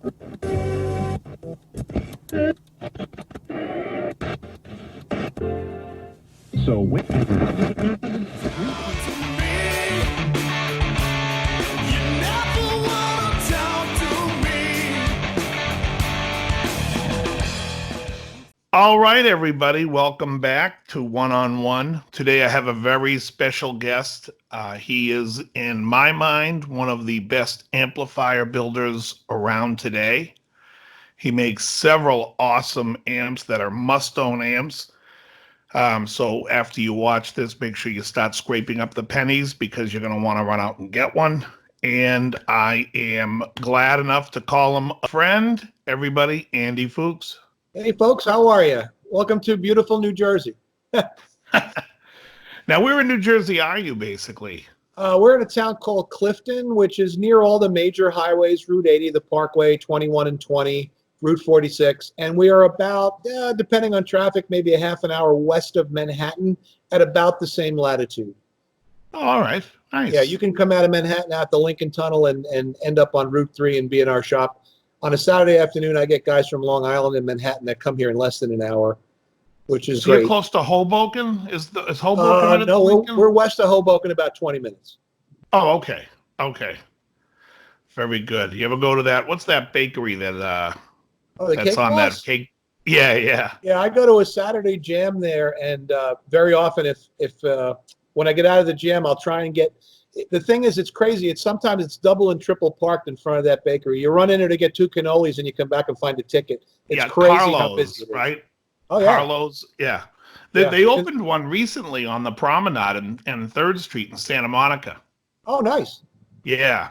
So all right, everybody, welcome back to One on One. Today I have a very special guest. He is, in my mind, one of the best amplifier builders around today. He makes several awesome amps that are must-own amps. So after you watch this, make sure you start scraping up the pennies because you're going to want to run out and get one. And I am glad enough to call him a friend, everybody, Andy Fuchs. Hey, folks, how are you? Welcome to beautiful New Jersey. Now, where in New Jersey are you, basically? We're in a town called Clifton, which is near all the major highways, Route 80, the Parkway, 21 and 20, Route 46. And we are about, depending on traffic, maybe a half an hour west of Manhattan at about the same latitude. Oh, all right. Nice. Yeah, you can come out of Manhattan out the Lincoln Tunnel and end up on Route 3 and be in our shop. On a Saturday afternoon, I get guys from Long Island and Manhattan that come here in less than an hour, which is so great. You're close to Hoboken? Is Hoboken? No, we're west of Hoboken, about 20 minutes. Oh, okay. Okay. Very good. You ever go to that? What's that bakery that that's on Boss? that cake? Yeah. Yeah, I go to a Saturday jam there, and very often, if when I get out of the jam, I'll try and get. The thing is, it's crazy. Sometimes it's double and triple parked in front of that bakery. You run in there to get 2 cannolis, and you come back and find a ticket. It's crazy Carlos, how busy it is. Right? Oh yeah, Carlos. Yeah. They opened one recently on the Promenade and 3rd Street in Santa Monica. Oh, nice. Yeah.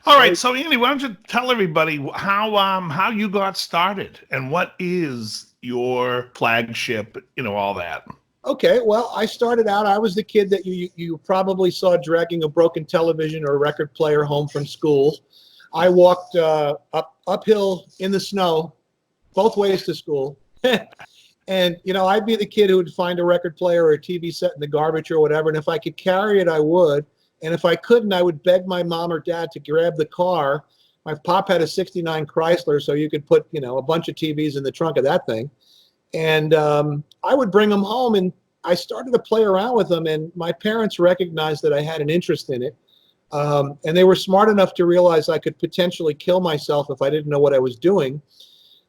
All right. So Andy, why don't you tell everybody how you got started and what is your flagship? All that. Okay, well, I started out. I was the kid that you probably saw dragging a broken television or a record player home from school. I walked uphill in the snow, both ways to school. And, I'd be the kid who would find a record player or a TV set in the garbage or whatever. And if I could carry it, I would. And if I couldn't, I would beg my mom or dad to grab the car. My pop had a 69 Chrysler, so you could put, a bunch of TVs in the trunk of that thing. And I would bring them home, and I started to play around with them. And my parents recognized that I had an interest in it. And they were smart enough to realize I could potentially kill myself if I didn't know what I was doing.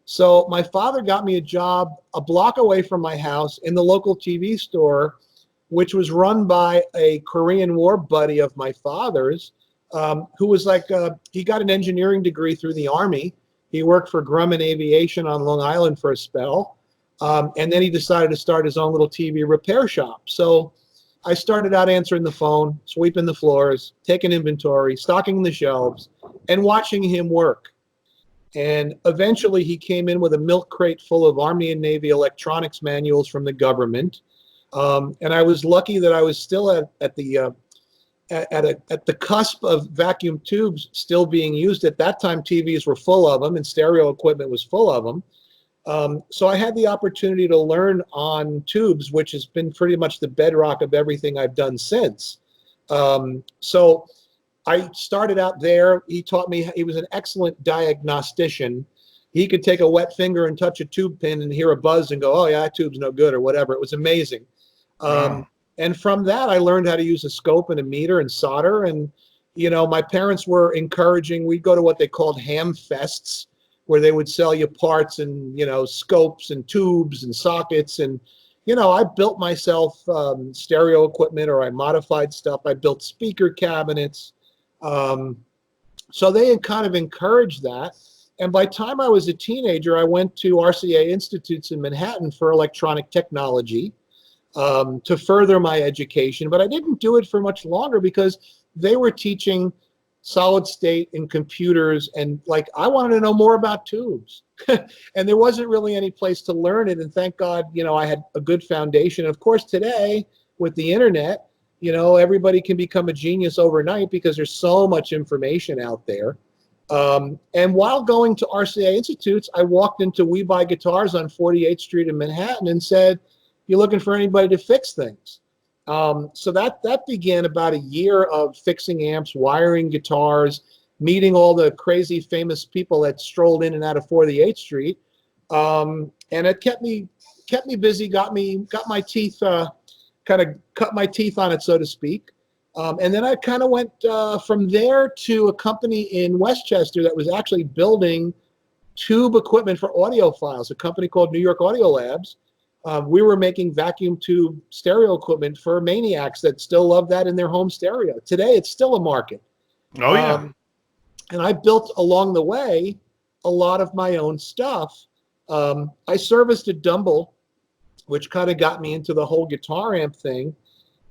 So my father got me a job a block away from my house in the local TV store, which was run by a Korean War buddy of my father's, who was he got an engineering degree through the Army. He worked for Grumman Aviation on Long Island for a spell. And then he decided to start his own little TV repair shop. So I started out answering the phone, sweeping the floors, taking inventory, stocking the shelves, and watching him work. And eventually he came in with a milk crate full of Army and Navy electronics manuals from the government. And I was lucky that I was still at the cusp of vacuum tubes still being used. At that time, TVs were full of them and stereo equipment was full of them. So I had the opportunity to learn on tubes, which has been pretty much the bedrock of everything I've done since. So I started out there. He taught me. He was an excellent diagnostician. He could take a wet finger and touch a tube pin and hear a buzz and go, oh, yeah, that tube's no good or whatever. It was amazing. Wow. And from that, I learned how to use a scope and a meter and solder. And, my parents were encouraging. We'd go to what they called ham fests, where they would sell you parts and, scopes and tubes and sockets. And, I built myself stereo equipment, or I modified stuff. I built speaker cabinets. So they had kind of encouraged that. And by the time I was a teenager, I went to RCA Institutes in Manhattan for electronic technology to further my education. But I didn't do it for much longer because they were teaching solid state and computers, and I wanted to know more about tubes. And there wasn't really any place to learn it. And thank God, I had a good foundation. And of course, today with the internet, everybody can become a genius overnight because there's so much information out there. And while going to RCA Institutes, I walked into We Buy Guitars on 48th Street in Manhattan and said, "You're looking for anybody to fix things?" So that began about a year of fixing amps, wiring guitars, meeting all the crazy famous people that strolled in and out of 48th Street. And it kept me busy, got my teeth, kind of cut my teeth on it, so to speak. And then I kind of went from there to a company in Westchester that was actually building tube equipment for audiophiles, a company called New York Audio Labs. We were making vacuum tube stereo equipment for maniacs that still love that in their home stereo. Today, it's still a market. Oh, yeah. And I built along the way a lot of my own stuff. I serviced a Dumble, which kind of got me into the whole guitar amp thing.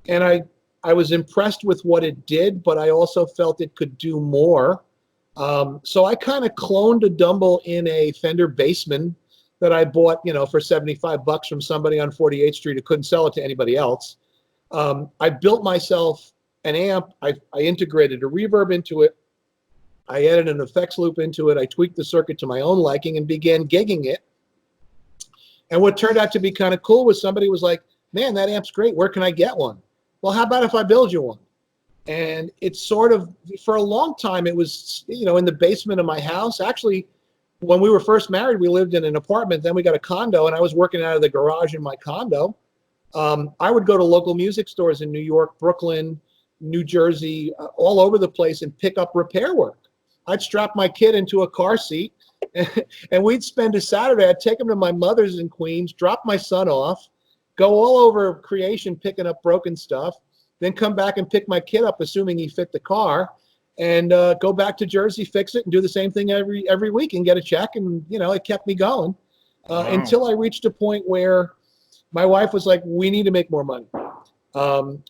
And I was impressed with what it did, but I also felt it could do more. So I kind of cloned a Dumble in a Fender Bassman that I bought, for $75 from somebody on 48th Street who couldn't sell it to anybody else. I built myself an amp. I integrated a reverb into it. I added an effects loop into it. I tweaked the circuit to my own liking and began gigging it. And what turned out to be kind of cool was somebody was like, man, that amp's great. Where can I get one? Well, how about if I build you one? And it's sort of, for a long time, it was, in the basement of my house. Actually, when we were first married, we lived in an apartment. Then we got a condo, and I was working out of the garage in my condo. I would go to local music stores in New York, Brooklyn, New Jersey, all over the place and pick up repair work. I'd strap my kid into a car seat, and we'd spend a Saturday. I'd take him to my mother's in Queens, drop my son off, go all over creation picking up broken stuff, then come back and pick my kid up, assuming he fit the car, and go back to Jersey, fix it, and do the same thing every week and get a check. And, it kept me going until I reached a point where my wife was like, we need to make more money.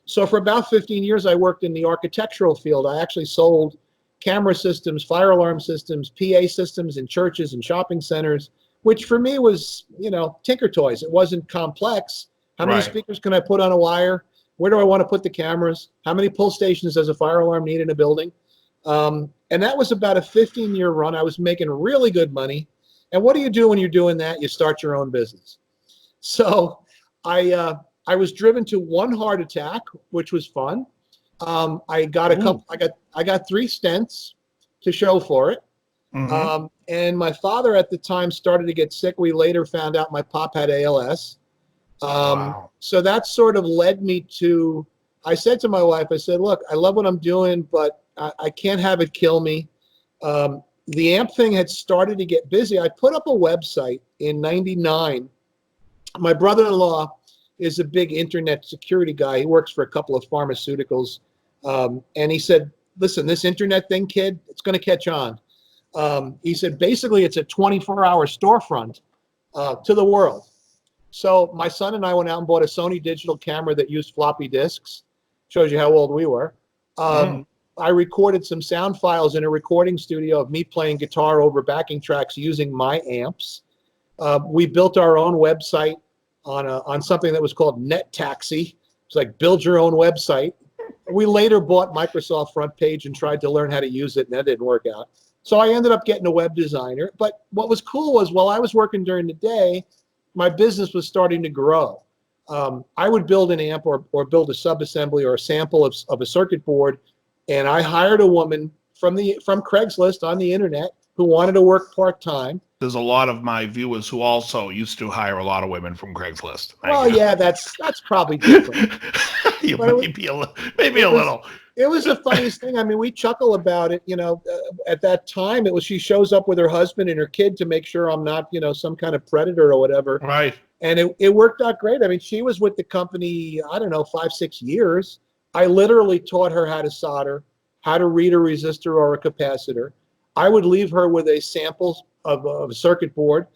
So for about 15 years, I worked in the architectural field. I actually sold camera systems, fire alarm systems, PA systems in churches and shopping centers, which for me was, tinker toys. It wasn't complex. How many speakers can I put on a wire? Where do I want to put the cameras? How many pull stations does a fire alarm need in a building? And that was about a 15-year run. I was making really good money. And what do you do when you're doing that? You start your own business. So I was driven to one heart attack, which was fun. I got I got 3 stents to show for it. Mm-hmm. And my father at the time started to get sick. We later found out my pop had ALS. Wow. So that sort of led me to, I said to my wife, I said, look, I love what I'm doing, but I can't have it kill me. The amp thing had started to get busy. I put up a website in '99. My brother-in-law is a big internet security guy. He works for a couple of pharmaceuticals. And he said, listen, this internet thing, kid, it's going to catch on. He said, basically, it's a 24-hour storefront to the world. So my son and I went out and bought a Sony digital camera that used floppy disks. Shows you how old we were. I recorded some sound files in a recording studio of me playing guitar over backing tracks using my amps. We built our own website on something that was called Net Taxi. It's like build your own website. We later bought Microsoft Front Page and tried to learn how to use it, and that didn't work out. So I ended up getting a web designer. But what was cool was while I was working during the day, my business was starting to grow. I would build an amp or build a subassembly or a sample of a circuit board, and I hired a woman from Craigslist on the internet who wanted to work part-time. There's a lot of my viewers who also used to hire a lot of women from Craigslist. Well, yeah, that's probably different. Maybe a little. It was the funniest thing. I mean, we chuckle about it. At that time, it was she shows up with her husband and her kid to make sure I'm not, some kind of predator or whatever. Right. And it worked out great. I mean, she was with the company, I don't know, 5-6 years. I literally taught her how to solder, how to read a resistor or a capacitor. I would leave her with a sample of a circuit board,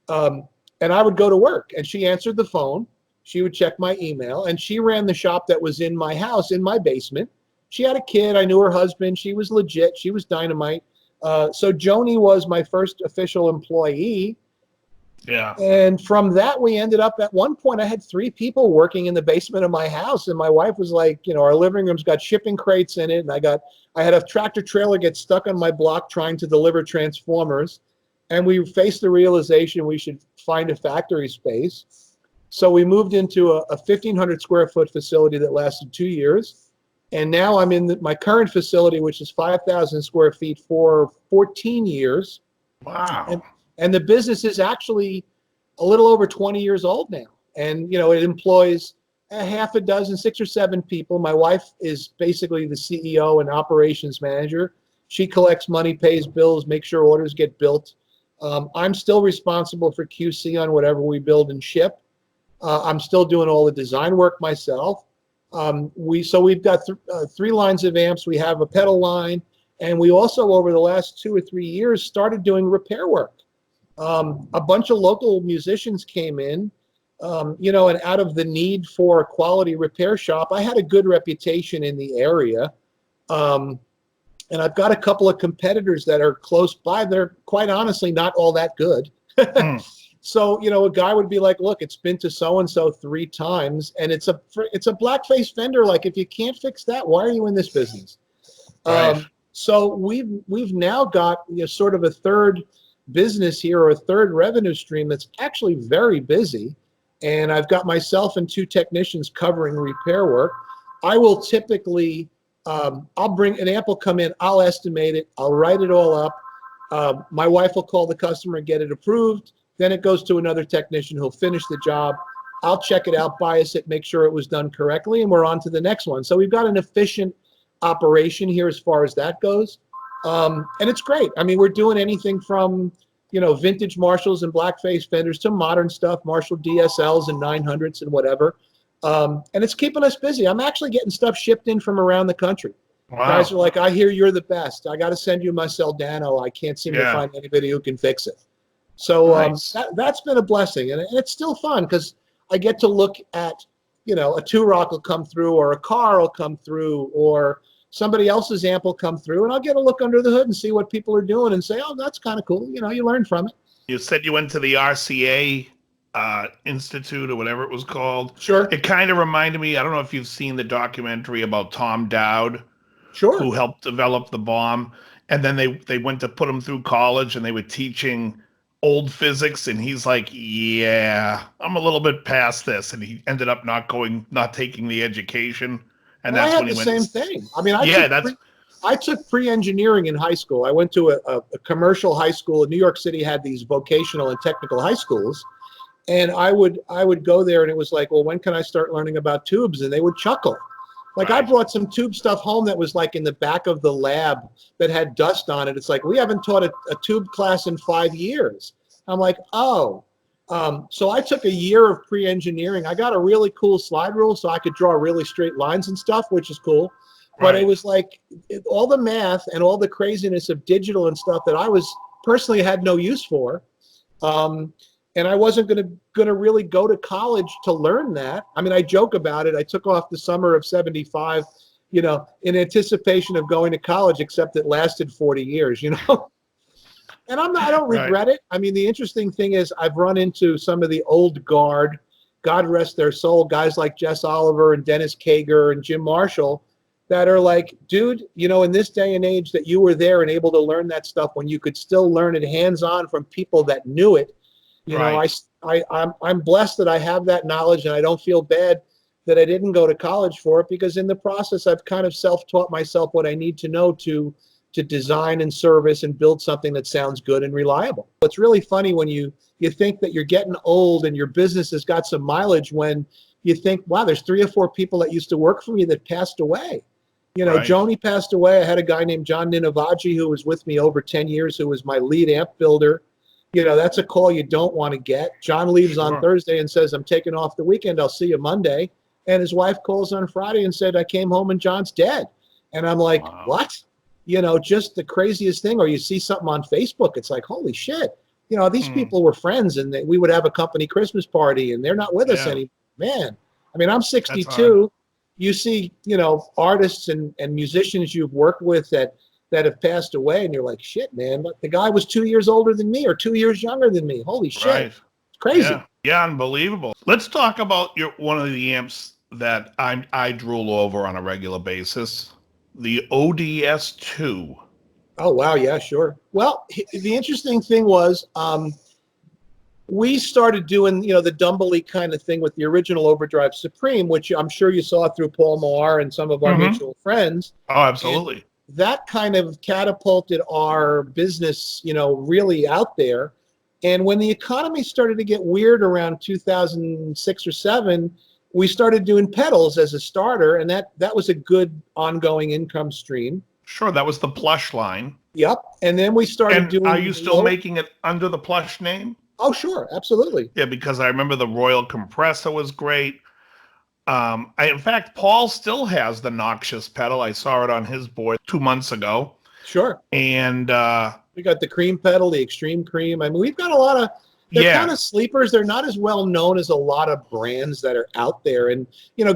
and I would go to work. And she answered the phone. She would check my email, and she ran the shop that was in my house, in my basement. She had a kid. I knew her husband. She was legit. She was dynamite. So Joni was my first official employee. Yeah. And from that, we ended up at one point, I had 3 people working in the basement of my house. And my wife was like, our living room's got shipping crates in it. And I had a tractor trailer get stuck on my block trying to deliver transformers. And we faced the realization we should find a factory space. So we moved into a 1,500 square foot facility that lasted 2 years. And now I'm in my current facility, which is 5,000 square feet for 14 years. Wow. And the business is actually a little over 20 years old now. And, it employs a half a dozen, 6 or 7 people. My wife is basically the CEO and operations manager. She collects money, pays bills, makes sure orders get built. I'm still responsible for QC on whatever we build and ship. I'm still doing all the design work myself. We've got 3 lines of amps. We have a pedal line, and we also, over the last 2 or 3 years, started doing repair work. A bunch of local musicians came in, and out of the need for a quality repair shop, I had a good reputation in the area. And I've got a couple of competitors that are close by. They're quite honestly not all that good. Hmm. So, a guy would be like, look, it's been to so-and-so 3 times, and it's a black-faced vendor. Like, if you can't fix that, why are you in this business? Right. So we've now got sort of a third business here, or a third revenue stream that's actually very busy. And I've got myself and 2 technicians covering repair work. I will typically, I'll bring an amp will come in, I'll estimate it, I'll write it all up. My wife will call the customer and get it approved. Then it goes to another technician who'll finish the job. I'll check it out, bias it, make sure it was done correctly, and we're on to the next one. So we've got an efficient operation here as far as that goes. And it's great. I mean, we're doing anything from, vintage Marshalls and blackface fenders to modern stuff, Marshall DSLs and 900s and whatever. And it's keeping us busy. I'm actually getting stuff shipped in from around the country. Wow. Guys are like, I hear you're the best. I got to send you my Celdano. I can't seem to Yeah. find anybody who can fix it. So Nice. that's been a blessing. And it's still fun because I get to look at, a 2-rock will come through, or a car will come through, or somebody else's amp will come through, and I'll get a look under the hood and see what people are doing and say, oh, that's kind of cool. You learn from it. You said you went to the RCA Institute or whatever it was called. Sure. It kind of reminded me, I don't know if you've seen the documentary about Tom Dowd, Sure. who helped develop the bomb. And then they went to put him through college, and they were teaching old physics. And he's like, yeah, I'm a little bit past this. And he ended up not taking the education. And Well, that's I had when he the went. same thing. I mean, I took pre-engineering in high school. I went to a commercial high school in New York City, had these vocational and technical high schools. And I would go there, and it was like, well, when can I start learning about tubes? And they would chuckle. Like, I Right. brought some tube stuff home that was like in the back of the lab that had dust on it. It's like, we haven't taught a tube class in 5 years. I'm like, oh. So I took a year of pre-engineering. I got a really cool slide rule so I could draw really straight lines and stuff, which is cool. But Right. it was like all the math and all the craziness of digital and stuff that I was personally had no use for. And I wasn't gonna really go to college to learn that. I mean, I joke about it. I took off the summer of '75, in anticipation of going to college, except it lasted 40 years, And I don't Right. regret it. I mean, the interesting thing is I've run into some of the old guard, God rest their soul, guys like Jess Oliver and Dennis Kager and Jim Marshall, that are like, dude, in this day and age that you were there and able to learn that stuff when you could still learn it hands-on from people that knew it. Right. I'm blessed that I have that knowledge, and I don't feel bad that I didn't go to college for it, because in the process I've kind of self-taught myself what I need to know to design and service and build something that sounds good and reliable. It's really funny when you think that you're getting old and your business has got some mileage, when you think, wow, there's 3 or 4 people that used to work for me that passed away. Right. Joni passed away. I had a guy named John Ninavaji who was with me over 10 years, who was my lead amp builder. That's a call you don't want to get. John leaves on Sure. Thursday and says, I'm taking off the weekend. I'll see you Monday. And his wife calls on Friday and said, I came home and John's dead. And I'm like, Wow. what? Just the craziest thing. Or you see something on Facebook, it's like, holy shit. These people were friends, and we would have a company Christmas party, and they're not with us Yeah. anymore. Man, I mean, I'm That's 62. You see, artists and musicians you've worked with that have passed away, and you're like, shit, man, but the guy was 2 years older than me or 2 years younger than me. Holy shit. Right. It's crazy. Yeah. Yeah, unbelievable. Let's talk about one of the amps that I drool over on a regular basis, the ODS2. Oh, wow. Yeah, sure. Well, the interesting thing was, we started doing, the Dumbly kind of thing with the original Overdrive Supreme, which I'm sure you saw through Paul Moir and some of our mutual friends. Oh, absolutely. And that kind of catapulted our business, really out there. And when the economy started to get weird around 2006 or 7, we started doing pedals as a starter, and that was a good ongoing income stream. Sure, that was the Plush line. Yep. And then we started And doing. are you still making it under the Plush name? Oh, sure, absolutely. Yeah, because I remember the Royal Compressor was great. In fact, Paul still has the Noxious pedal. I saw it on his board 2 months ago. Sure. And we got the Cream pedal, the Extreme Cream. I mean, we've got a lot of. They're kind of sleepers. They're not as well known as a lot of brands that are out there. And,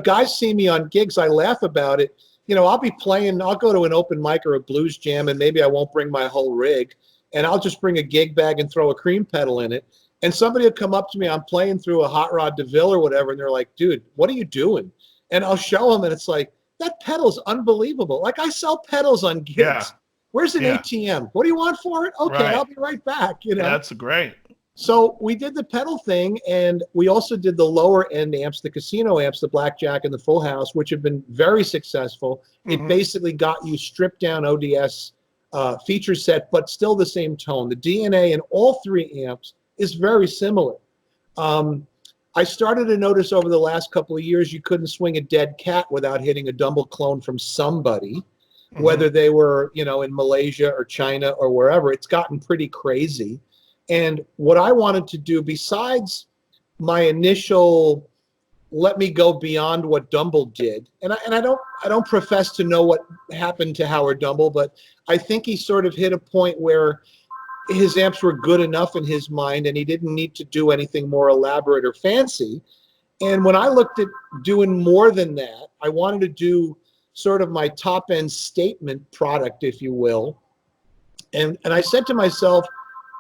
guys see me on gigs. I laugh about it. I'll be playing. I'll go to an open mic or a blues jam, and maybe I won't bring my whole rig. And I'll just bring a gig bag and throw a Cream pedal in it. And somebody will come up to me. I'm playing through a Hot Rod DeVille or whatever. And they're like, dude, what are you doing? And I'll show them. And it's like, that pedal's unbelievable. Like, I sell pedals on gigs. Yeah. Where's an ATM? What do you want for it? Okay, Right. I'll be right back. That's great. So we did the pedal thing, and we also did the lower end amps, the casino amps, the Blackjack and the Full House, which have been very successful. It basically got you stripped down ODS feature set, but still the same tone. The DNA in all 3 amps is very similar. I started to notice over the last couple of years you couldn't swing a dead cat without hitting a Dumble clone from somebody, whether they were, in Malaysia or China or wherever. It's gotten pretty crazy. And what I wanted to do, besides my initial let me go beyond what Dumble did, and I don't profess to know what happened to Howard Dumble, but I think he sort of hit a point where his amps were good enough in his mind, and he didn't need to do anything more elaborate or fancy. And when I looked at doing more than that, I wanted to do sort of my top-end statement product, if you will. And I said to myself,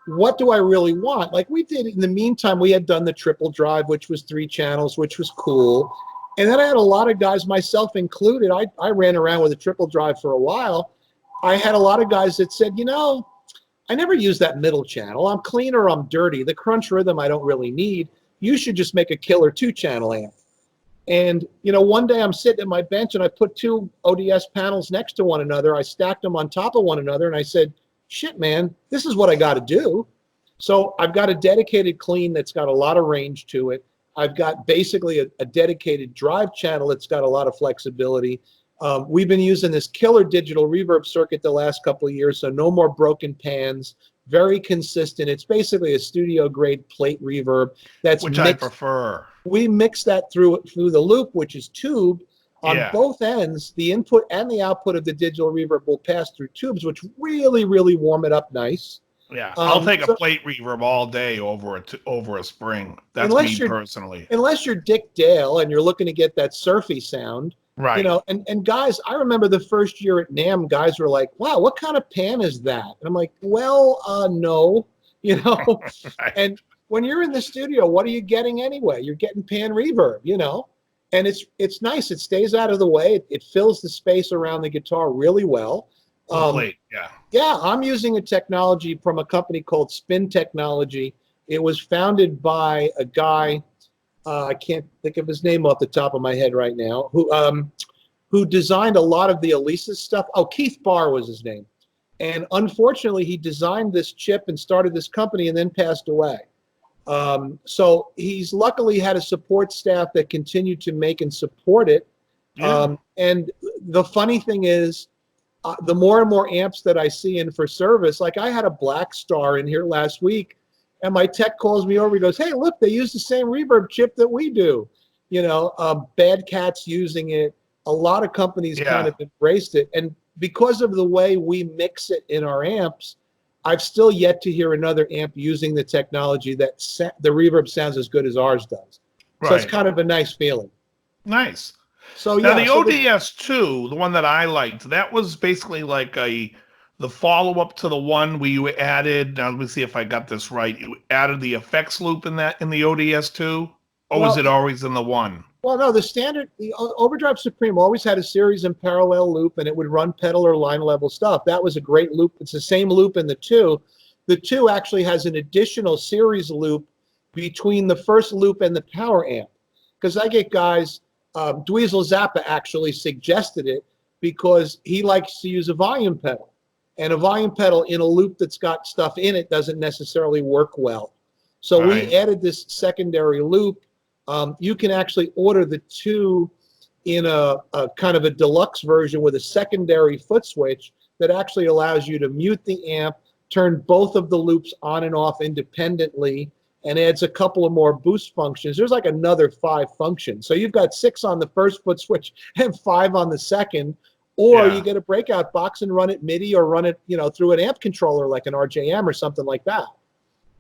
what do I really want? Like we did in the meantime, we had done the triple drive, which was 3 channels, which was cool. And then I had a lot of guys, myself included. I ran around with a triple drive for a while. I had a lot of guys that said, I never use that middle channel. I'm clean or I'm dirty. The crunch rhythm I don't really need. You should just make a killer 2-channel amp. And, one day I'm sitting at my bench and I put 2 ODS panels next to one another. I stacked them on top of one another and I said, shit, man, this is what I got to do. So I've got a dedicated clean that's got a lot of range to it. I've got basically a dedicated drive channel that's got a lot of flexibility. We've been using this killer digital reverb circuit the last couple of years, so no more broken pans, very consistent. It's basically a studio grade plate reverb that's which mixed. I prefer. We mix that through the loop, which is tubed. On both ends, the input and the output of the digital reverb will pass through tubes, which really, really warm it up nice. Yeah, I'll take a plate reverb all day over a spring. That's me personally. Unless you're Dick Dale and you're looking to get that surfy sound, right? And guys, I remember the first year at NAMM, guys were like, "Wow, what kind of pan is that?" And I'm like, "Well, no, Right. And when you're in the studio, what are you getting anyway? You're getting pan reverb, And it's nice. It stays out of the way. It fills the space around the guitar really well. Yeah, I'm using a technology from a company called Spin Technology. It was founded by a guy, I can't think of his name off the top of my head right now, who designed a lot of the Alesis stuff. Oh, Keith Barr was his name. And unfortunately, he designed this chip and started this company and then passed away. So he's luckily had a support staff that continued to make and support it. Yeah. And the funny thing is, the more and more amps that I see in for service, like I had a Black Star in here last week, and my tech calls me over. He goes, "Hey, look, they use the same reverb chip that we do." Bad Cat's using it. A lot of companies kind of embraced it, and because of the way we mix it in our amps, I've still yet to hear another amp using the technology that the reverb sounds as good as ours does. So it's kind of a nice feeling. Nice. So now the ODS2, the one that I liked, that was basically like the follow-up to the one where you added. Now let me see if I got this right. You added the effects loop in the ODS2, or was it always in the one? Well, no, the Overdrive Supreme always had a series and parallel loop, and it would run pedal or line level stuff. That was a great loop. It's the same loop in the 2. The 2 actually has an additional series loop between the first loop and the power amp. Because I get guys, Dweezil Zappa actually suggested it because he likes to use a volume pedal. And a volume pedal in a loop that's got stuff in it doesn't necessarily work well. So we added this secondary loop. You can actually order the two in a kind of a deluxe version with a secondary foot switch that actually allows you to mute the amp, turn both of the loops on and off independently, and adds a couple of more boost functions. There's like another 5 functions. So you've got 6 on the first foot switch and 5 on the second, or you get a breakout box and run it MIDI or run it, through an amp controller like an RJM or something like that.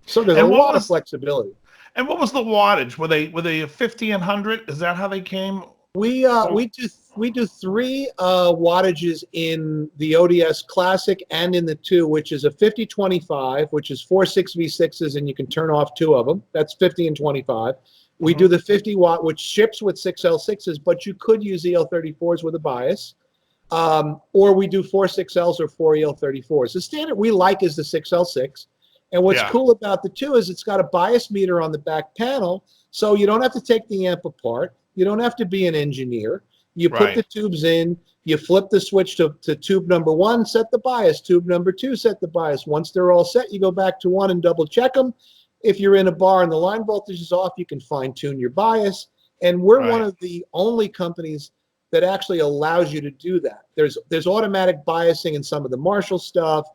So there's a lot of flexibility. And what was the wattage? Were they 50 and 100? Is that how they came? We do 3 wattages in the ODS Classic and in the 2, which is a 50-25, which is 4 6V6s, and you can turn off 2 of them. That's 50 and 25. We do the 50 watt, which ships with 6L6s, but you could use EL34s with a bias. Or we do 4 6Ls or 4 EL34s. The standard we like is the 6L6. And what's cool about the 2 is it's got a bias meter on the back panel, so you don't have to take the amp apart. You don't have to be an engineer. You put the tubes in, you flip the switch to tube number 1, set the bias, tube number 2, set the bias. Once they're all set, you go back to 1 and double check them. If you're in a bar and the line voltage is off, you can fine tune your bias. And we're one of the only companies that actually allows you to do that. There's automatic biasing in some of the Marshall stuff.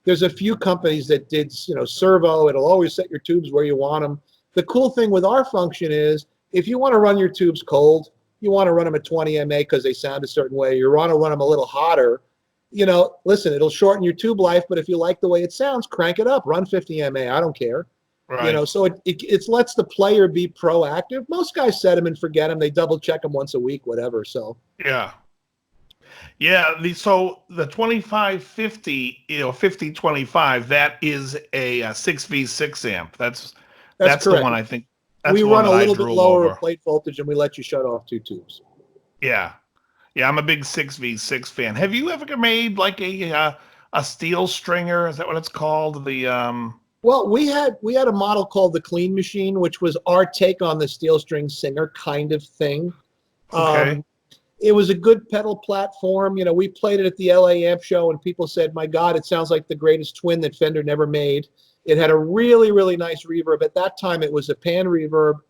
There's a few companies that did, servo. It'll always set your tubes where you want them. The cool thing with our function is if you want to run your tubes cold, you want to run them at 20 MA because they sound a certain way, you want to run them a little hotter, listen, it'll shorten your tube life, but if you like the way it sounds, crank it up, run 50 MA, I don't care. So it lets the player be proactive. Most guys set them and forget them. They double check them once a week, whatever. So so the 2550, 5025, that is a 6V6 amp. That's the one I think. We run a little bit lower plate voltage, and we let you shut off 2 tubes. Yeah, I'm a big 6V6 fan. Have you ever made like a steel stringer? Is that what it's called? Well, we had a model called the Clean Machine, which was our take on the steel string singer kind of thing. It was a good pedal platform. We played it at the LA Amp Show, and people said, "My God, it sounds like the greatest twin that Fender never made." It had a really, really nice reverb. At that time, it was a pan reverb,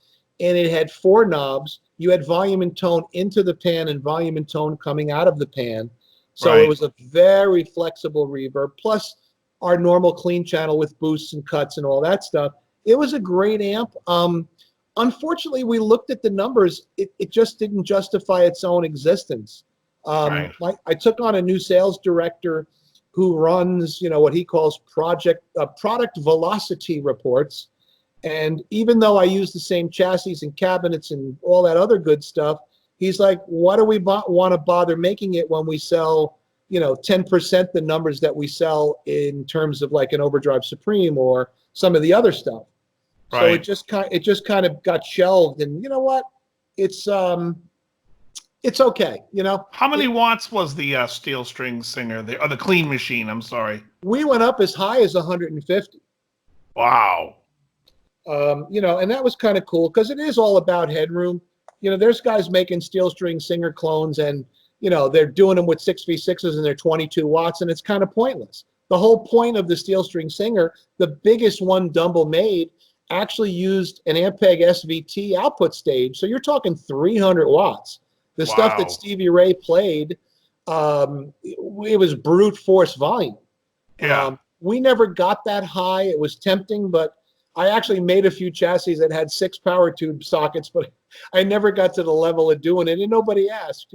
and it had 4 knobs. You had volume and tone into the pan and volume and tone coming out of the pan. So it was a very flexible reverb, plus our normal clean channel with boosts and cuts and all that stuff. It was a great amp. Unfortunately, we looked at the numbers. It just didn't justify its own existence. I took on a new sales director who runs, what he calls product velocity reports. And even though I use the same chassis and cabinets and all that other good stuff, he's like, why do we want to bother making it when we sell, 10% the numbers that we sell in terms of like an Overdrive Supreme or some of the other stuff. So it just kind of got shelved. And you know what? It's okay, How many watts was the steel string singer, or the Clean Machine? I'm sorry. We went up as high as 150. Wow. And that was kind of cool because it is all about headroom. There's guys making steel string singer clones, and they're doing them with 6V6s and they're 22 watts, and it's kind of pointless. The whole point of the steel string singer, the biggest one Dumble made, actually used an Ampeg SVT output stage. So you're talking 300 watts. The stuff that Stevie Ray played, it was brute force volume. We never got that high. It was tempting, but I actually made a few chassis that had 6 power tube sockets, but I never got to the level of doing it, and nobody asked,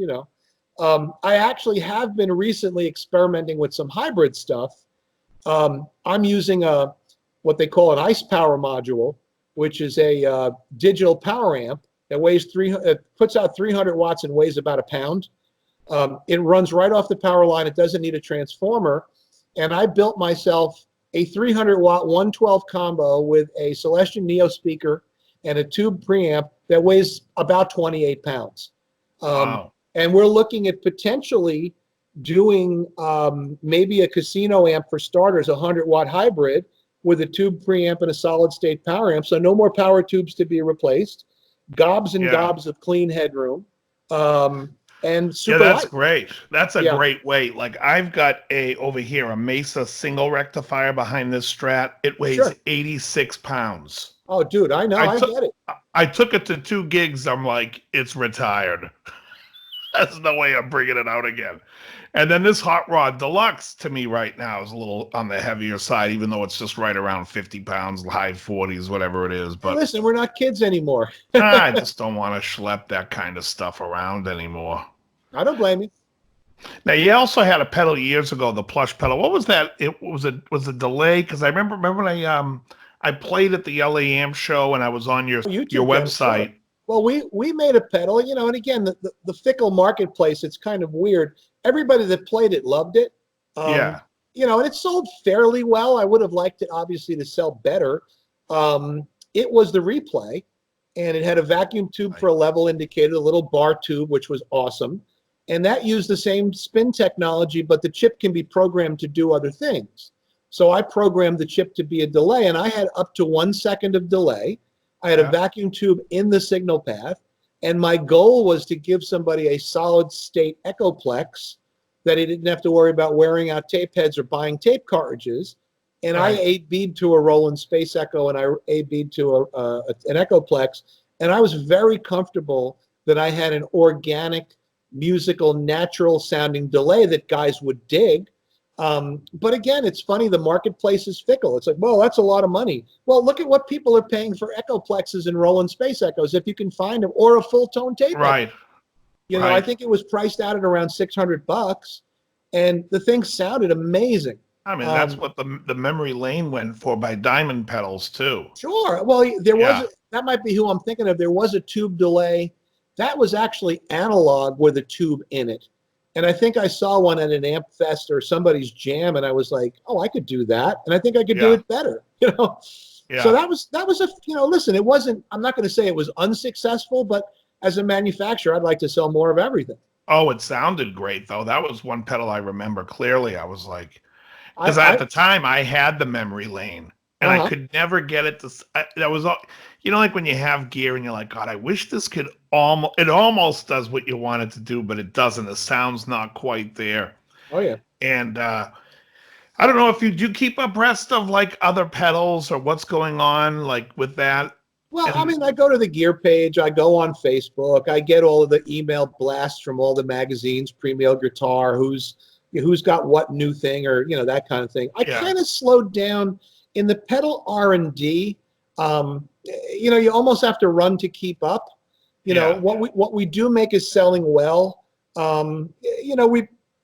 I actually have been recently experimenting with some hybrid stuff. I'm using what they call an ice power module, which is a digital power amp that weighs puts out 300 watts and weighs about a pound. It runs right off the power line. It doesn't need a transformer. And I built myself a 300 watt 112 combo with a Celestion Neo speaker and a tube preamp that weighs about 28 pounds. And we're looking at potentially doing maybe a casino amp for starters, a 100 watt hybrid, with a tube preamp and a solid state power amp. So no more power tubes to be replaced. Gobs and gobs of clean headroom. And super that's light. great. That's a Yeah. great weight. Like I've got over here, a Mesa single rectifier behind this Strat. It weighs Sure. 86 pounds. Oh, dude, I know. I get it. I took it to 2 gigs. I'm like, it's retired. There's no way I'm bringing it out again. And then this Hot Rod Deluxe to me right now is a little on the heavier side, even though it's just right around 50 pounds, high 40s, whatever it is. Hey, But listen, we're not kids anymore. I just don't want to schlep that kind of stuff around anymore. I don't blame you. Now you also had a pedal years ago, the plush pedal. What was that? It was a delay because I remember when I played at the LA Amp show and I was on your website. Sure. Well, we made a pedal, and again, the fickle marketplace, it's kind of weird. Everybody that played it loved it. And it sold fairly well. I would have liked it, obviously, to sell better. It was the Replay, and it had a vacuum tube for a level indicator, a little bar tube, which was awesome. And that used the same spin technology, but the chip can be programmed to do other things. So I programmed the chip to be a delay, and I had up to 1 second of delay. I had a vacuum tube in the signal path, and my goal was to give somebody a solid state Echoplex that he didn't have to worry about wearing out tape heads or buying tape cartridges. And I A-B'd to a Roland Space Echo, and I A-B'd to an Echoplex, and I was very comfortable that I had an organic, musical, natural-sounding delay that guys would dig. But again, it's funny, the marketplace is fickle. It's like, well, that's a lot of money. Well, look at what people are paying for Echoplexes and Roland Space Echoes, if you can find them, or a full tone tape. Right. Echo. I think it was priced out at around $600, and the thing sounded amazing. I mean, that's what the memory lane went for by Diamond pedals too. Sure. Well, that might be who I'm thinking of. There was a tube delay that was actually analog with a tube in it. And I think I saw one at an Amp Fest or somebody's jam, and I was like, "Oh, I could do that," and I think I could do it better, So that was listen, it wasn't. I'm not going to say it was unsuccessful, but as a manufacturer, I'd like to sell more of everything. Oh, it sounded great though. That was one pedal I remember clearly. I was like, because at the time I had the memory lane, and I could never get it to. That was all. Like when you have gear and you're like, God, I wish this could almost does what you want it to do, but it doesn't. The sound's not quite there. Oh yeah. And I don't know if you do keep abreast of like other pedals or what's going on like with that. Well, I go to the gear page. I go on Facebook. I get all of the email blasts from all the magazines, Premium Guitar, who's got what new thing, or that kind of thing. I kind of slowed down in the pedal R&D. You almost have to run to keep up. What we do make is selling well.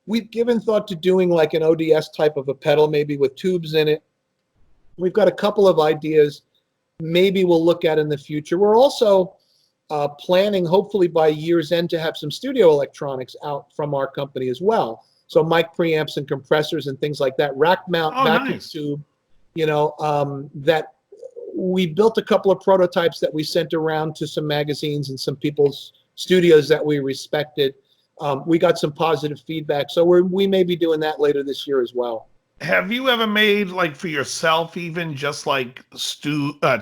We've given thought to doing like an ODS type of a pedal, maybe with tubes in it. We've got a couple of ideas maybe we'll look at in the future. We're also planning, hopefully by year's end, to have some studio electronics out from our company as well. So mic preamps and compressors and things like that. Rack mount vacuum tube, that we built a couple of prototypes that we sent around to some magazines and some people's studios that we respected. We got some positive feedback, so we may be doing that later this year as well. Have you ever made, like, for yourself even, just like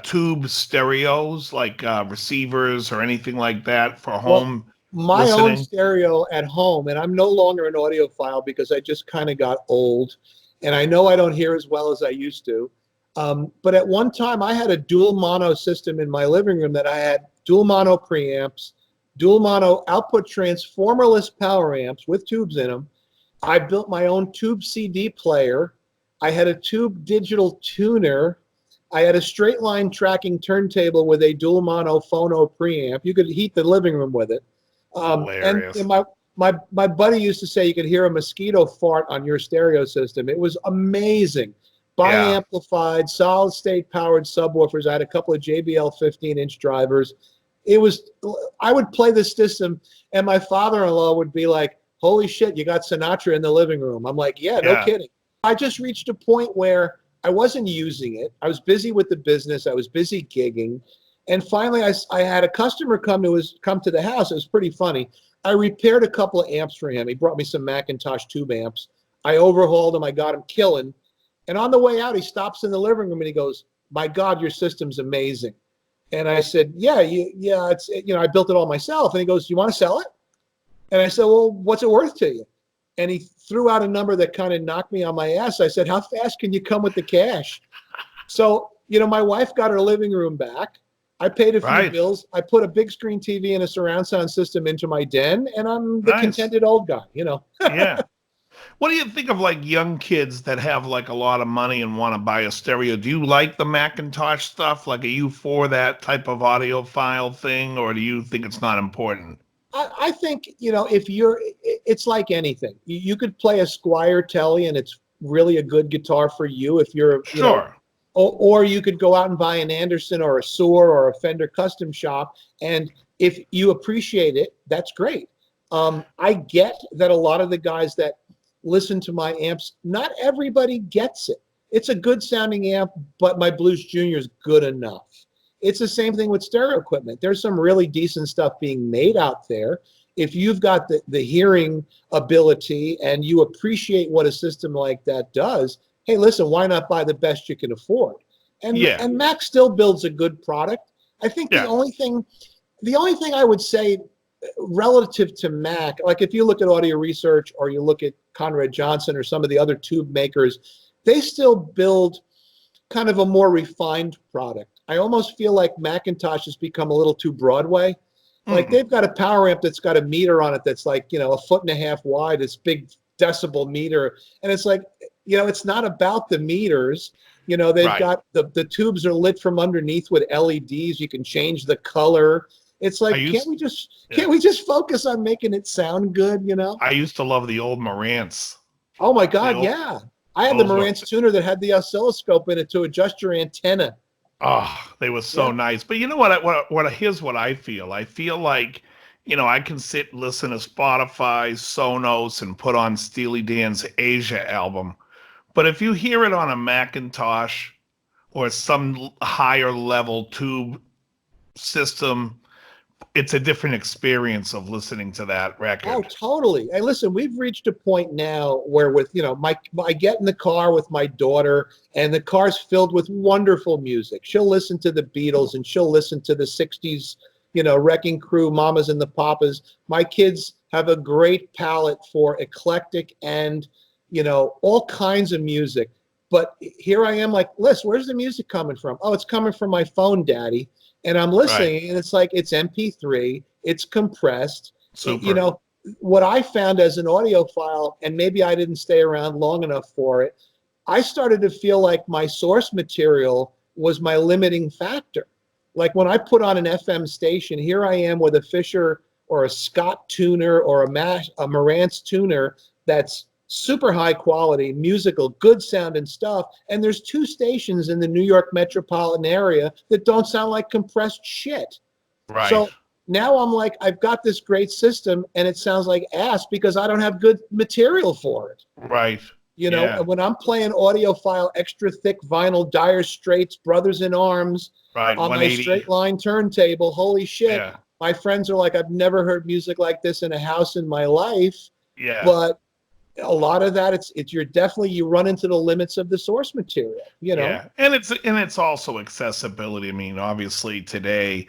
tube stereos, like receivers or anything like that for home? My own stereo at home, and I'm no longer an audiophile because I just kind of got old, and I know I don't hear as well as I used to. But at one time, I had a dual mono system in my living room that I had dual mono preamps, dual mono output transformerless power amps with tubes in them. I built my own tube CD player. I had a tube digital tuner. I had a straight line tracking turntable with a dual mono phono preamp. You could heat the living room with it. And my buddy used to say you could hear a mosquito fart on your stereo system. It was amazing. Bi-amplified, solid state powered subwoofers. I had a couple of JBL 15-inch drivers. I would play this system, and my father-in-law would be like, "Holy shit, you got Sinatra in the living room." I'm like, yeah, no kidding. I just reached a point where I wasn't using it. I was busy with the business. I was busy gigging. And finally, I had a customer come to the house. It was pretty funny. I repaired a couple of amps for him. He brought me some Macintosh tube amps. I overhauled them. I got them killing. And on the way out, he stops in the living room and he goes, "My God, your system's amazing." And I said, yeah, it's, I built it all myself. And he goes, "You want to sell it?" And I said, "Well, what's it worth to you?" And he threw out a number that kind of knocked me on my ass. I said, "How fast can you come with the cash?" So, my wife got her living room back. I paid a few bills. I put a big screen TV and a surround sound system into my den, and I'm the contented old guy, Yeah. What do you think of like young kids that have like a lot of money and want to buy a stereo? Do you like the Macintosh stuff? Like, are you for that type of audiophile thing, or do you think it's not important? I think, if it's like anything. You could play a Squier Telly and it's really a good guitar for you if you're, Sure. Or you could go out and buy an Anderson or a Soar or a Fender Custom Shop. And if you appreciate it, that's great. I get that a lot of the guys that listen to my amps, not everybody gets it. It's a good sounding amp, but my Blues Junior is good enough. It's the same thing with stereo equipment. There's some really decent stuff being made out there. If you've got the hearing ability and you appreciate what a system like that does, hey, listen, why not buy the best you can afford? And Mac still builds a good product. I think the only thing I would say relative to Mac, like if you look at Audio Research or you look at Conrad Johnson or some of the other tube makers, they still build kind of a more refined product. I almost feel like Macintosh has become a little too Broadway. Like they've got a power amp that's got a meter on it that's like, 1.5 feet wide, this big decibel meter. And it's like, it's not about the meters. They've got the tubes are lit from underneath with LEDs. You can change the color. It's like, can't we just focus on making it sound good, I used to love the old Marantz. Oh my God, yeah. I had the Marantz tuner that had the oscilloscope in it to adjust your antenna. Oh, they were so nice. But you know what? Here's what I feel. I feel like, I can sit and listen to Spotify, Sonos, and put on Steely Dan's Asia album. But if you hear it on a Macintosh or some higher level tube system, it's a different experience of listening to that record. Oh, totally. Hey, listen, we've reached a point now where with, I get in the car with my daughter and the car's filled with wonderful music. She'll listen to the Beatles and she'll listen to the 60s, Wrecking Crew, Mamas and the Papas. My kids have a great palette for eclectic and, all kinds of music. But here I am like, Liz, where's the music coming from? Oh, it's coming from my phone, Daddy. And I'm listening, and it's like it's MP3, it's compressed. Super. What I found as an audiophile, and maybe I didn't stay around long enough for it, I started to feel like my source material was my limiting factor. Like when I put on an FM station, here I am with a Fisher or a Scott tuner or a Marantz tuner that's super high quality, musical, good sounding stuff. And there's 2 stations in the New York metropolitan area that don't sound like compressed shit. Right. So now I'm like, I've got this great system and it sounds like ass because I don't have good material for it. Right. And when I'm playing audiophile, extra thick vinyl, Dire Straits, Brothers in Arms on my straight line turntable, holy shit. Yeah. My friends are like, I've never heard music like this in a house in my life. Yeah. But a lot of that, you run into the limits of the source material, Yeah, and it's also accessibility. I mean, obviously today,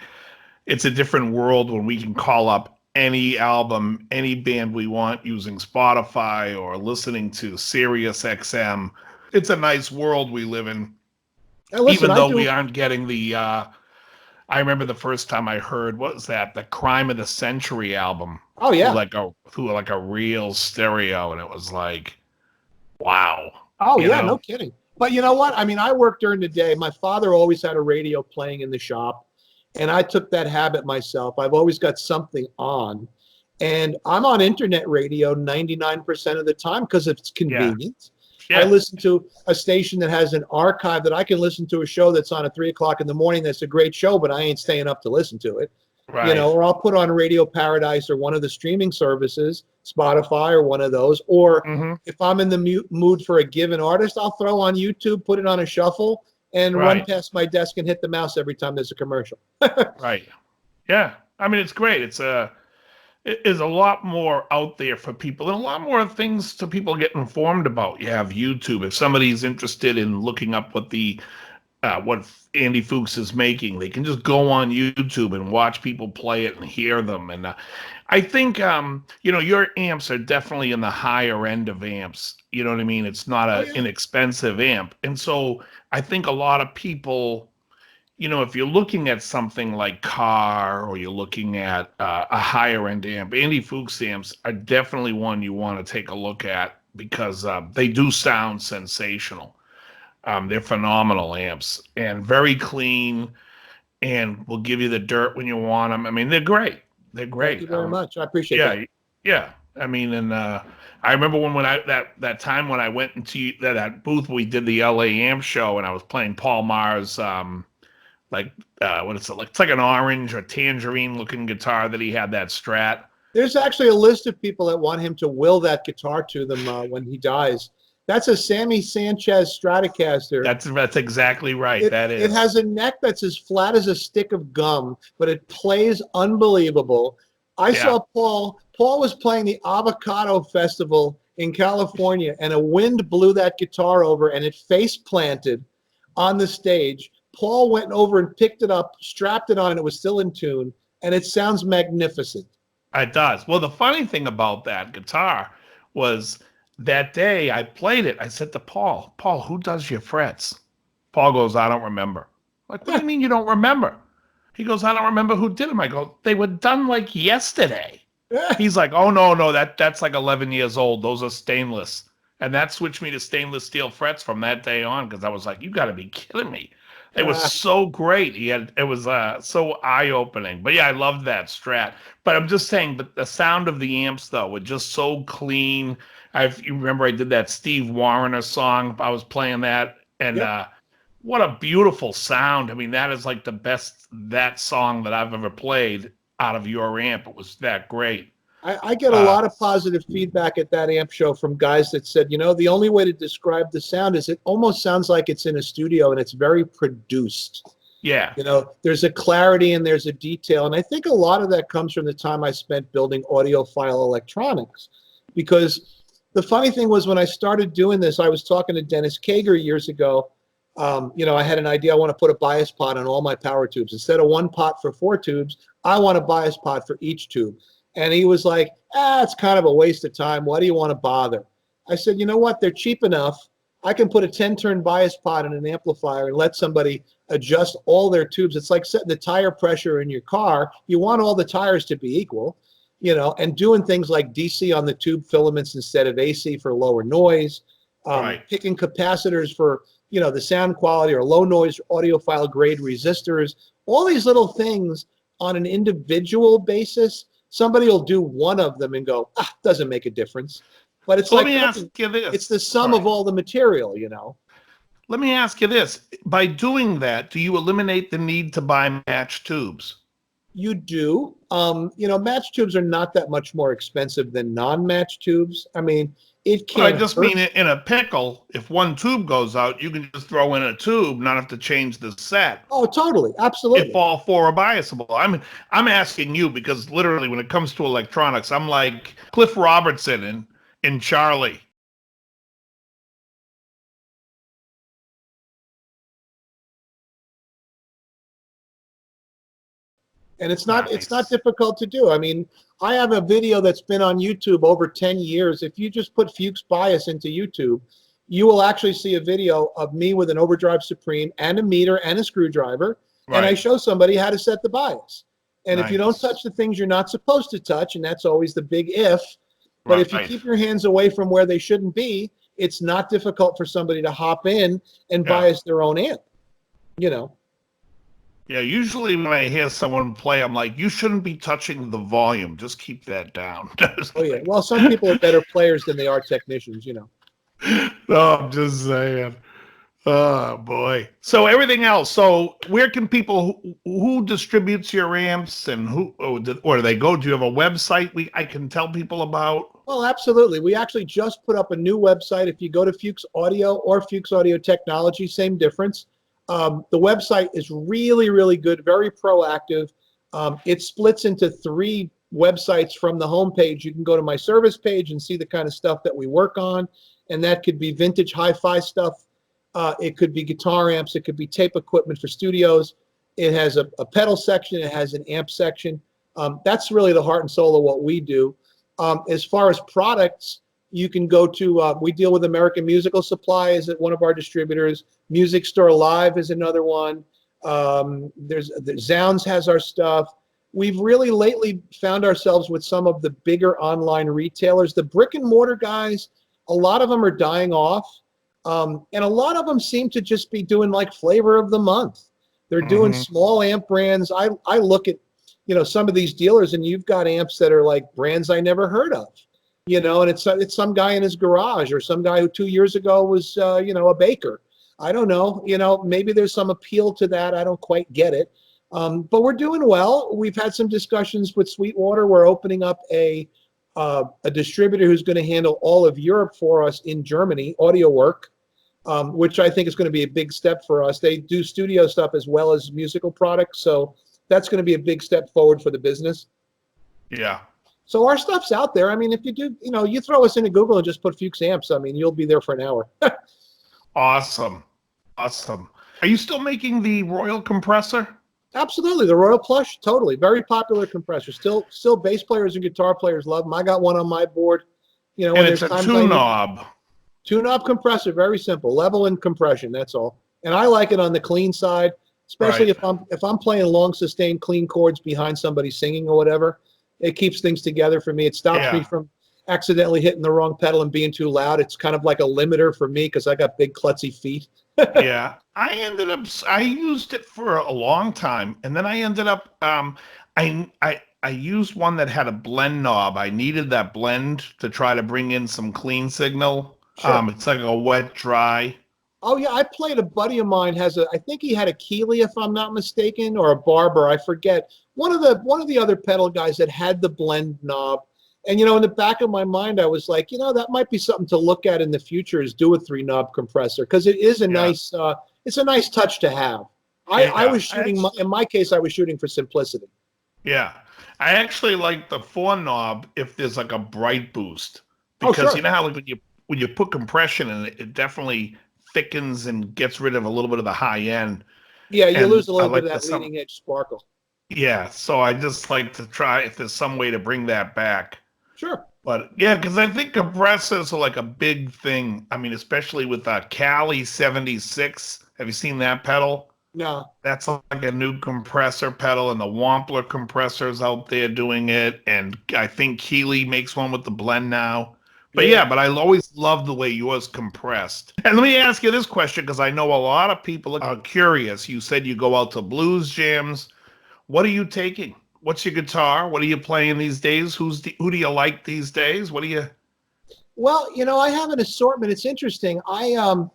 it's a different world when we can call up any album, any band we want using Spotify or listening to Sirius XM. It's a nice world we live in, even though we aren't getting the. I remember the first time I heard, what was that? The Crime of the Century album. Oh yeah, through like a real stereo, and it was like, wow. Oh yeah, no kidding. But you know what? I mean, I work during the day. My father always had a radio playing in the shop, and I took that habit myself. I've always got something on, and I'm on internet radio 99% of the time because it's convenient. Yeah. I listen to a station that has an archive that I can listen to a show that's on at 3:00 in the morning. That's a great show, but I ain't staying up to listen to it. Right. Or I'll put on Radio Paradise or one of the streaming services, Spotify or one of those. Or if I'm in the mood for a given artist, I'll throw on YouTube, put it on a shuffle, and run past my desk and hit the mouse every time there's a commercial. Right. Yeah. I mean, it's great. It's is a lot more out there for people and a lot more things to people get informed about. You have YouTube. If somebody's interested in looking up what Andy Fuchs is making, they can just go on YouTube and watch people play it and hear them. And I think your amps are definitely in the higher end of amps. You know what I mean? It's not Oh an yeah. inexpensive amp. And so I think a lot of people, if you're looking at something like car or you're looking at a higher end amp, Andy Fuchs amps are definitely one you want to take a look at because they do sound sensational. They're phenomenal amps and very clean and will give you the dirt when you want them. I mean, they're great. They're Thank you great. very much. I appreciate that. Yeah, yeah. I mean, and I remember when I that time when I went into that booth, we did the LA Amp show, and I was playing Paul Mars, like what is it like? It's like an orange or tangerine looking guitar that he had that Strat. There's actually a list of people that want him to will that guitar to them when he dies. That's a Sammy Sanchez Stratocaster. That's exactly right. It That it is. has a neck that's as flat as a stick of gum, but it plays unbelievable. I Yeah. saw Paul. Paul was playing the Avocado Festival in California, and a wind blew that guitar over, and it face planted on the stage. Paul went over and picked it up, strapped it on, and it was still in tune, and it sounds magnificent. It does. Well, the funny thing about that guitar was that day I played it. I said to Paul, who does your frets? Paul goes, I don't remember. Like, what do you mean you don't remember? He goes, I don't remember who did them. I go, they were done like yesterday. He's like, oh no, that's like 11 years old. Those are stainless. And that switched me to stainless steel frets from that day on because I was like, you got to be kidding me. It was so great. It was so eye-opening. But yeah, I loved that Strat. But I'm just saying, but the sound of the amps though were just so clean. You remember I did that Steve Wariner song. I was playing that, and Yep. what a beautiful sound. I mean, that is like the best that song that I've ever played out of your amp. It was that great. I get a Uh, lot of positive feedback at that amp show from guys that said, the only way to describe the sound is it almost sounds like it's in a studio and it's very produced. yeah, There's a clarity and there's a detail. And I think a lot of that comes from the time I spent building audiophile electronics. Because the funny thing was when I started doing this, I was talking to Dennis Kager years ago. I had an idea. I want to put a bias pot on all my power tubes. Instead of one pot for 4 tubes, I want a bias pot for each tube. And he was like, it's kind of a waste of time. Why do you want to bother? I said, you know what? They're cheap enough. I can put a 10-turn bias pot in an amplifier and let somebody adjust all their tubes. It's like setting the tire pressure in your car. You want all the tires to be equal, and doing things like DC on the tube filaments instead of AC for lower noise, right. picking capacitors for, the sound quality or low noise audiophile grade resistors, all these little things on an individual basis. Somebody will do one of them and go, doesn't make a difference. But it's So let like me cooking. ask you this. It's the sum Sorry. of all the material, Let me ask you this. By doing that, do you eliminate the need to buy matched tubes? You do. Match tubes are not that much more expensive than non-match tubes. I mean, it But I can't just hurt. mean in a pickle, if one tube goes out, you can just throw in a tube, not have to change the set. Oh, totally. If Absolutely. all 4 are biasable. I'm asking you because literally when it comes to electronics, I'm like Cliff Robertson in Charlie. And it's not Nice. difficult to do. I mean, I have a video that's been on YouTube over 10 years. If you just put Fuchs bias into YouTube, you will actually see a video of me with an Overdrive Supreme and a meter and a screwdriver, and I Right. show somebody how to set the bias. And if you don't Nice. touch the things you're not supposed to touch, and that's always the big if, but if you Right. keep your hands away from where they shouldn't be, it's not difficult for somebody to hop in and Yeah. bias their own amp, you know. Yeah, usually when I hear someone play, I'm like, you shouldn't be touching the volume. Just keep that down. Oh yeah. Well, some people are better players than they are technicians. No, I'm just saying. Oh boy. So everything else. So where can people who distributes your amps and or do they go? Do you have a website I can tell people about? Well, absolutely. We actually just put up a new website. If you go to Fuchs Audio or Fuchs Audio Technology, same difference. The website is really, really good, very proactive. It splits into 3 websites from the homepage. You can go to my service page and see the kind of stuff that we work on. And that could be vintage hi-fi stuff. It could be guitar amps. It could be tape equipment for studios. It has a pedal section. It has an amp section. That's really the heart and soul of what we do. As far as products, you can go to, we deal with American Musical Supply as one of our distributors. Music Store Live is another one. Zounds has our stuff. We've really lately found ourselves with some of the bigger online retailers. The brick and mortar guys, a lot of them are dying off. And a lot of them seem to just be doing like flavor of the month. They're doing small amp brands. I look at, some of these dealers, and you've got amps that are like brands I never heard of. And it's some guy in his garage, or some guy who 2 years ago was, a baker. I don't know. Maybe there's some appeal to that. I don't quite get it. But we're doing well. We've had some discussions with Sweetwater. We're opening up a distributor who's going to handle all of Europe for us in Germany, Audio Work, which I think is going to be a big step for us. They do studio stuff as well as musical products. So that's going to be a big step forward for the business. Yeah. So our stuff's out there. I mean, if you do, you throw us into Google and just put Fuchs amps, I mean, you'll be there for an hour. Awesome. Are you still making the Royal compressor? Absolutely. The Royal Plush, totally. Very popular compressor. Still bass players and guitar players love them. I got one on my board. And it's a two-knob. Two-knob compressor, very simple. Level and compression, that's all. And I like it on the clean side, especially if I'm playing long, sustained, clean chords behind somebody singing or whatever. It keeps things together for me. It stops me from accidentally hitting the wrong pedal and being too loud. It's kind of like a limiter for me because I got big, klutzy feet. Yeah. I used it for a long time, and then I ended up, I used one that had a blend knob. I needed that blend to try to bring in some clean signal. Sure. It's like a wet, dry. Oh yeah, I played. A buddy of mine I think he had a Keeley, if I'm not mistaken, or a Barber. I forget. One of the other pedal guys that had the blend knob. And in the back of my mind, I was like, that might be something to look at in the future, is do a 3-knob compressor, because it is a nice, it's a nice touch to have. I was shooting, in my case, I was shooting for simplicity. Yeah, I actually like the 4-knob if there's like a bright boost, because you know how like when you put compression in it, it definitely thickens and gets rid of a little bit of the high end. Yeah, you lose a little bit of that leading edge sparkle. Yeah, so I just like to try if there's some way to bring that back. Sure. But yeah, because I think compressors are like a big thing. I mean, especially with Cali 76. Have you seen that pedal? No. That's like a new compressor pedal, and the Wampler compressors out there doing it. And I think Keeley makes one with the blend now. But but I always love the way yours compressed. And let me ask you this question, because I know a lot of people are curious. You said you go out to blues jams. What are you taking? What's your guitar? What are you playing these days? Who do you like these days? What do you? Well, I have an assortment. It's interesting. I've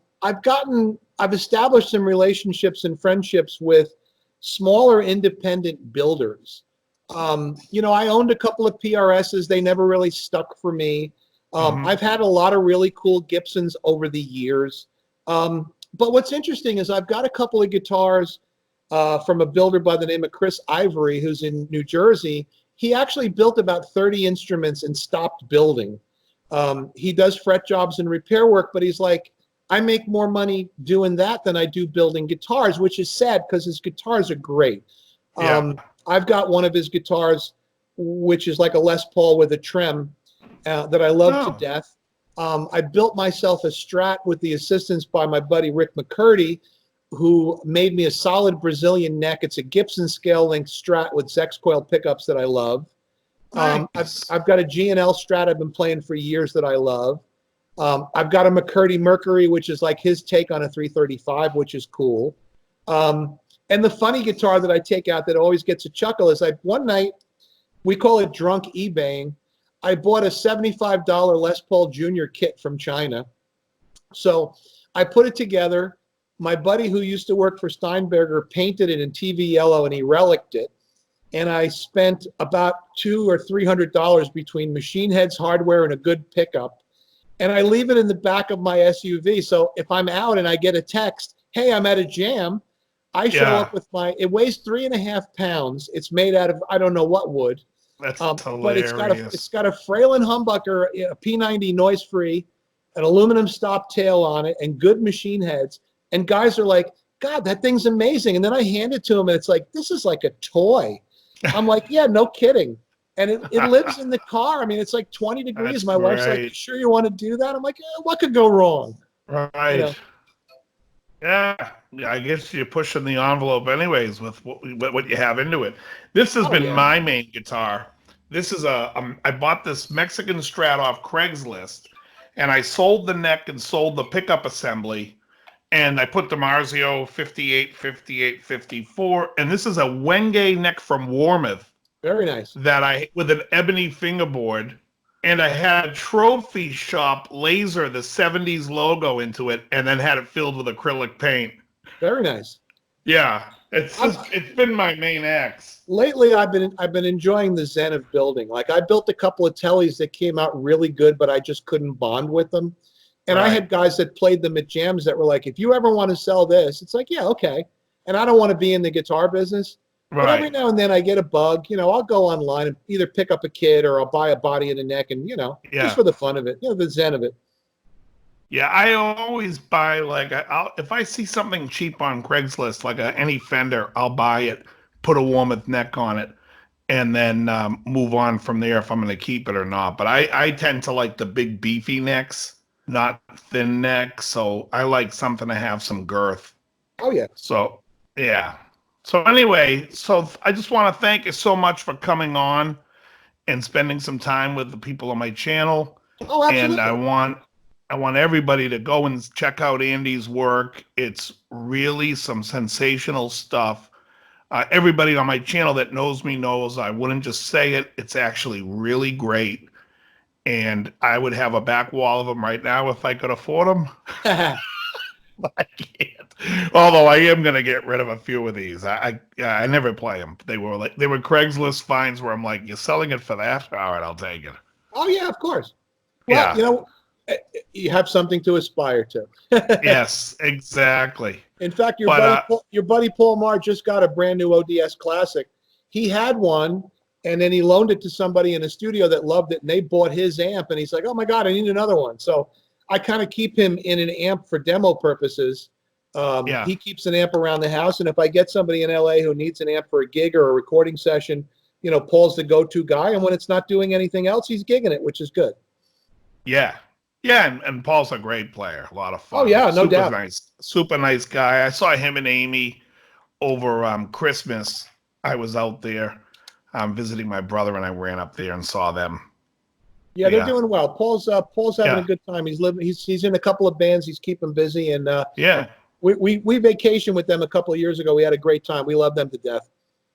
established some relationships and friendships with smaller independent builders. I owned a couple of PRSs. They never really stuck for me. I've had a lot of really cool Gibsons over the years. But what's interesting is I've got a couple of guitars from a builder by the name of Chris Ivory, who's in New Jersey. He actually built about 30 instruments and stopped building. He does fret jobs and repair work, but he's like, I make more money doing that than I do building guitars, which is sad because his guitars are great. I've got one of his guitars, which is like a Les Paul with a trem that I love to death. I built myself a Strat with the assistance by my buddy Rick McCurdy, who made me a solid Brazilian neck. It's a Gibson scale length Strat with Zex coil pickups that I love. Nice. I've got a G&L Strat I've been playing for years that I love. I've got a McCurdy Mercury, which is like his take on a 335, which is cool. And the funny guitar that I take out that always gets a chuckle is one night, we call it drunk eBaying. I bought a $75 Les Paul Jr. kit from China. So I put it together. My buddy who used to work for Steinberger painted it in TV yellow, and he relicked it. And I spent about $200 or $300 between machine heads, hardware, and a good pickup. And I leave it in the back of my SUV. So if I'm out and I get a text, hey, I'm at a jam, I show up with it weighs 3.5 pounds. It's made out of, I don't know what wood. That's But it's hilarious. got a Fralin humbucker, a P90 noise free, an aluminum stop tail on it, and good machine heads. And guys are like, God, that thing's amazing. And then I hand it to them, and it's like, this is like a toy. I'm like, yeah, no kidding. And it lives in the car. I mean, it's like 20 degrees. That's My wife's like, you great. sure you want to do that? I'm like, what could go wrong? You Right. know? Yeah. Yeah, I guess you're pushing the envelope anyways with what you have into it. This has Oh been yeah. my main guitar. This is I bought this Mexican Strat off Craigslist, and I sold the neck and sold the pickup assembly, and I put DiMarzio 58, 58, 54, and this is a Wenge neck from Warmouth Very nice. that I with an ebony fingerboard, and I had a trophy shop laser the 70s logo into it, and then had it filled with acrylic paint. Very nice. Yeah, I'm, it's been my main axe. lately I've been enjoying the zen of building. Like I built a couple of tellies that came out really good, but I just couldn't bond with them. And I Right, had guys that played them at jams that were like, if you ever want to sell this, it's like, yeah, okay. And I don't want to be in the guitar business, but every right. now and then I get a bug. I'll go online and either pick up a kit or I'll buy a body and a neck, and just Yeah, for the fun of it, the zen of it. yeah. I always buy like I'll if I see something cheap on Craigslist, like any Fender, I'll buy it, put a Warmouth neck on it, and then move on from there if I'm going to keep it or not. But I tend to like the big beefy necks, not thin necks. So I like something to have some girth. Oh yeah. So yeah. So anyway, so I just want to thank you so much for coming on and spending some time with the people on my channel. Oh, And absolutely. I want everybody to go and check out Andy's work. It's really some sensational stuff. Everybody on my channel that knows me knows I wouldn't just say it. It's actually really great. And I would have a back wall of them right now if I could afford them. I can't. Although I am going to get rid of a few of these. I never play them. They were Craigslist finds where I'm like, you're selling it for that? All right, I'll take it. Oh yeah, of course. Well, Yeah. you have something to aspire to. Yes, exactly. In fact, But your buddy Paul Marr just got a brand new ODS Classic. He had one, and then he loaned it to somebody in a studio that loved it, and they bought his amp. And he's like, "Oh my God, I need another one." So I kind of keep him in an amp for demo purposes. yeah, He keeps an amp around the house, and if I get somebody in LA who needs an amp for a gig or a recording session, Paul's the go-to guy. And when it's not doing anything else, he's gigging it, which is good. yeah, yeah. And Paul's a great player. A lot of Oh fun. yeah, no doubt. Super nice guy. I saw him and Amy over Christmas. I was out there visiting my brother, and I ran up there and saw them. Yeah, they're Yeah, doing well. Paul's having a yeah, good time. He's in a couple of bands. He's keeping busy, and yeah, we vacationed with them a couple of years ago. We had a great time. We love them to death.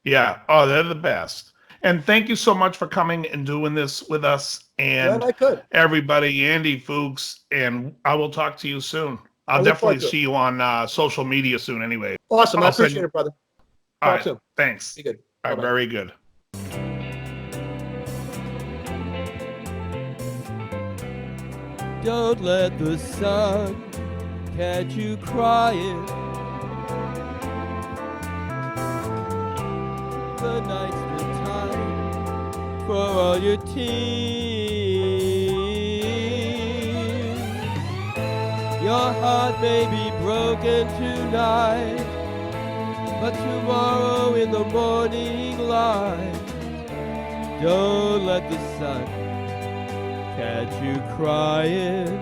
yeah. Oh, they're the best. And thank you so much for coming and doing this with us. Glad And I could. everybody, Andy Fuchs, and I will talk to you soon. I I'll look definitely forward to it. see you on social media soon anyway. Awesome. I I'll send appreciate you. it, brother. All Talk right. soon. Thanks. Be good. All right. Bye-bye. Very good. Don't let the sun catch you crying. The night's the time for all your tears. Your heart may be broken tonight, but tomorrow in the morning light, don't let the sun catch you crying.